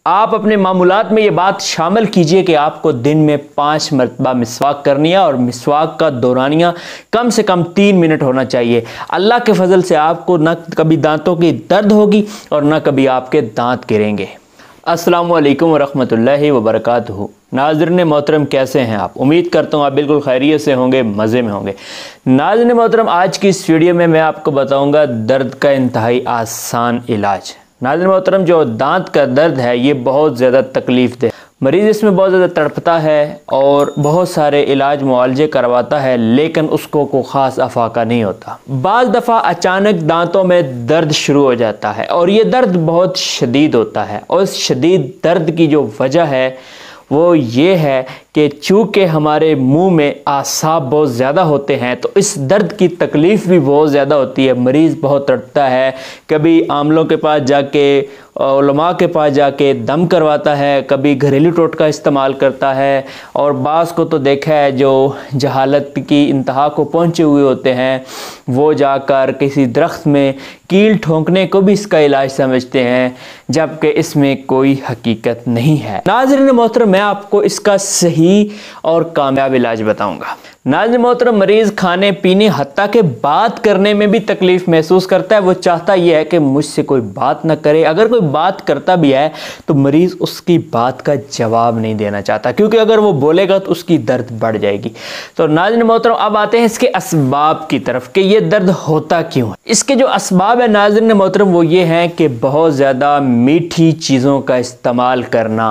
आप अपने मामूलात में ये बात शामिल कीजिए कि आपको दिन में 5 मरतबा मिसवाक करनी है और मिसवाक का दौरानिया कम से कम 3 मिनट होना चाहिए। अल्लाह के फजल से आपको न कभी दांतों की दर्द होगी और न कभी आपके दांत गिरेंगे। अस्सलामु अलैकुम वरहमतुल्लाहि वबरकातुहू। नाज़रीन मोहतरम, कैसे हैं आप? उम्मीद करता हूँ आप बिल्कुल खैरियत से होंगे, मज़े में होंगे। नाज़रीन मोहतरम, आज की इस वीडियो में मैं आपको बताऊँगा दर्द का इंतहाई आसान इलाज। नाज़रीन मोहतरम, जो दांत का दर्द है ये बहुत ज़्यादा तकलीफ़ दे, मरीज़ इसमें बहुत ज़्यादा तड़पता है और बहुत सारे इलाज मुआलजे करवाता है, लेकिन उसको कोई ख़ास अफाका नहीं होता। बाज़ दफ़ा अचानक दांतों में दर्द शुरू हो जाता है और ये दर्द बहुत शदीद होता है और इस शदीद दर्द की जो वजह है वो ये है कि चूँकि हमारे मुंह में आसाब बहुत ज़्यादा होते हैं तो इस दर्द की तकलीफ़ भी बहुत ज़्यादा होती है। मरीज़ बहुत तड़पता है, कभी आमलों के पास जाके, उलमा के पास जाके दम करवाता है, कभी घरेलू टोटका इस्तेमाल करता है और बाज़ को तो देखा है जो जहालत की इंतहा को पहुँचे हुए होते हैं वो जाकर किसी दरख्त में कील ठोंकने को भी इसका इलाज समझते हैं, जबकि इसमें कोई हकीकत नहीं है। नाज़रीन मोहतरम, मैं आपको इसका सही और कामयाब इलाज बताऊंगा। नाज़रीन मोहतरम, मरीज़ खाने पीने हत्ता के बात करने में भी तकलीफ़ महसूस करता है। वो चाहता यह है कि मुझसे कोई बात ना करे, अगर कोई बात करता भी है तो मरीज़ उसकी बात का जवाब नहीं देना चाहता, क्योंकि अगर वो बोलेगा तो उसकी दर्द बढ़ जाएगी। तो नाज़रीन मोहतरम, अब आते हैं इसके असबाब की तरफ कि ये दर्द होता क्यों है। इसके जो असबाब है नाज़रीन मोहतरम वो ये हैं कि बहुत ज़्यादा मीठी चीज़ों का इस्तेमाल करना,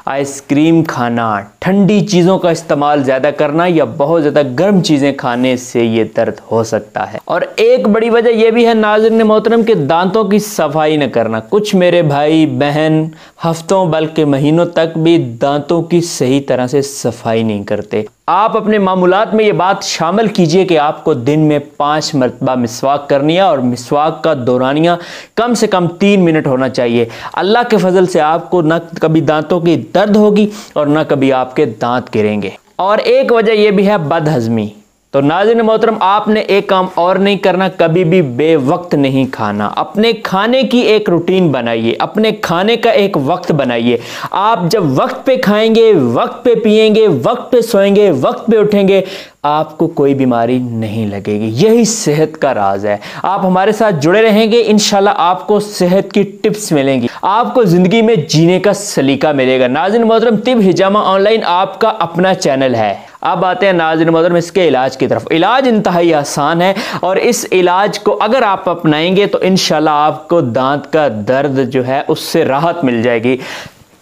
आइसक्रीम खाना, ठंडी चीज़ों का इस्तेमाल ज़्यादा करना या बहुत ज़्यादा गर्म चीज़ें खाने से ये दर्द हो सकता है। और एक बड़ी वजह यह भी है नाज़रीन मोहतरम कि दांतों की सफाई न करना। कुछ मेरे भाई बहन हफ्तों बल्कि महीनों तक भी दांतों की सही तरह से सफाई नहीं करते। आप अपने मामूलात में ये बात शामिल कीजिए कि आपको दिन में 5 मरतबा मिसवाक करनी है और मिसवाक का दौरानिया कम से कम 3 मिनट होना चाहिए। अल्लाह के फजल से आपको न कभी दांतों की दर्द होगी और न कभी आपके दांत गिरेंगे। और एक वजह यह भी है बदहज़मी। तो नाज़रीन मोहतरम, आपने एक काम और नहीं करना, कभी भी बेवक्त नहीं खाना। अपने खाने की एक रूटीन बनाइए, अपने खाने का एक वक्त बनाइए। आप जब वक्त पे खाएंगे, वक्त पे पिएंगे, वक्त पे सोएंगे, वक्त पे उठेंगे, आपको कोई बीमारी नहीं लगेगी। यही सेहत का राज है। आप हमारे साथ जुड़े रहेंगे, इंशाल्लाह आपको सेहत की टिप्स मिलेंगी, आपको ज़िंदगी में जीने का सलीका मिलेगा। नाज़रीन मोहतरम, तिब हिजामा ऑनलाइन आपका अपना चैनल है। अब आते हैं नाज़रीन मोहतरम इसके इलाज की तरफ। इलाज इंतहाई आसान है और इस इलाज को अगर आप अपनाएंगे तो इंशाल्लाह आपको दांत का दर्द जो है उससे राहत मिल जाएगी।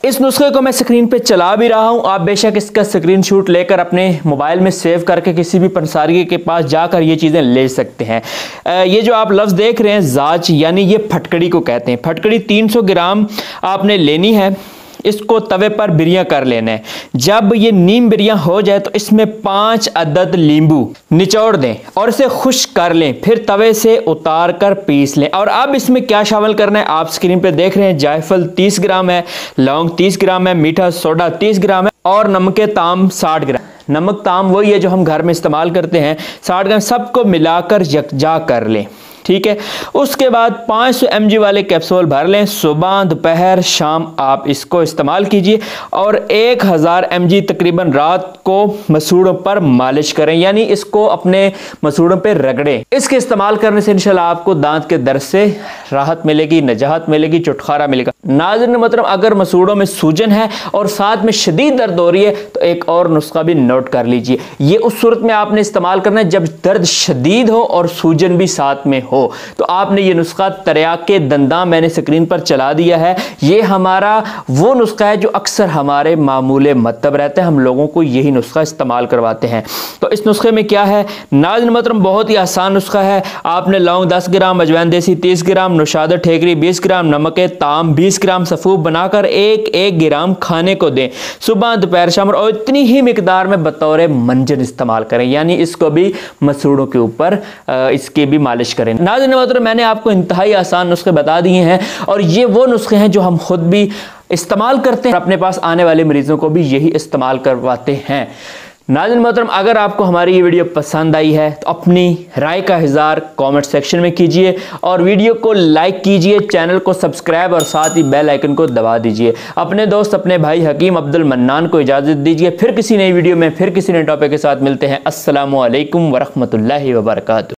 इस नुस्खे को मैं स्क्रीन पे चला भी रहा हूं, आप बेशक इसका स्क्रीनशॉट लेकर अपने मोबाइल में सेव करके किसी भी पंसारी के पास जाकर ये चीज़ें ले सकते हैं। ये जो आप लफ्ज़ देख रहे हैं जाच, यानी ये फटकड़ी को कहते हैं। फटकड़ी 300 ग्राम आपने लेनी है, इसको तवे पर बिरियां कर लेना है। जब ये नीम बिरियां हो जाए तो इसमें 5 अदद नींबू निचोड़ दें और इसे खुश्क कर लें, फिर तवे से उतार कर पीस लें। और अब इसमें क्या शामिल करना है आप स्क्रीन पे देख रहे हैं। जायफल 30 ग्राम है, लौंग 30 ग्राम है, मीठा सोडा 30 ग्राम है और नमक ताम 60 ग्राम। नमक ताम वही है जो हम घर में इस्तेमाल करते हैं, 60 ग्राम। सबको मिलाकर यकजा कर लें, ठीक है। उसके बाद 500 mg वाले कैप्सूल भर लें। सुबह, दोपहर, शाम आप इसको इस्तेमाल कीजिए और 1000 mg तकरीबन रात को मसूड़ों पर मालिश करें, यानी इसको अपने मसूड़ों पे रगड़ें। इसके इस्तेमाल करने से इंशाल्लाह आपको दांत के दर्द से राहत मिलेगी, नजाहत मिलेगी, छुटकारा मिलेगा। नाज़रीन मोहतरम, अगर मसूड़ों में सूजन है और साथ में शदीद दर्द हो रही है तो एक और नुस्खा भी नोट कर लीजिए। ये उस सूरत में आपने इस्तेमाल करना है जब दर्द शदीद हो और सूजन भी साथ में हो। तो आपने ये नुस्खा तरियाके दंदा मैंने स्क्रीन पर चला दिया है। ये हमारा वो नुस्खा है जो अक्सर हमारे मामूले मतलब रहता है, हम लोगों को यही नुस्खा इस्तेमाल करवाते हैं। तो इस नुस्खे में क्या है नाज़रीन मोहतरम, बहुत ही आसान नुस्खा है। आपने लौंग 10 ग्राम, अजवाइन देसी 30 ग्राम, नुशादर ठेकरी 20 ग्राम, नमक ताम 20 ग्राम सफ़ूफ बनाकर 1-1 ग्राम खाने को दें। सुबह, दोपहर, शाम और इतनी ही मिकदार में बतौर मंजन इस्तेमाल करें, यानी इसको भी मसूड़ों के ऊपर इसकी भी मालिश करें। नाज़रीन मोहतरम, मैंने आपको इंतहाई आसान नुस्खे बता दिए हैं और ये वो नुस्खे हैं जो हम खुद भी इस्तेमाल करते हैं, अपने पास आने वाले मरीजों को भी यही इस्तेमाल करवाते हैं। नाज़रीन मोहतरम, अगर आपको हमारी ये वीडियो पसंद आई है तो अपनी राय का इज़हार कमेंट सेक्शन में कीजिए और वीडियो को लाइक कीजिए, चैनल को सब्सक्राइब और साथ ही बेल आइकन को दबा दीजिए। अपने दोस्त अपने भाई हकीम अब्दुल मन्नान को इजाज़त दीजिए। फिर किसी नई वीडियो में फिर किसी नए टॉपिक के साथ मिलते हैं। अस्सलामु अलैकुम वरहमतुल्लाहि वबरकातुहू।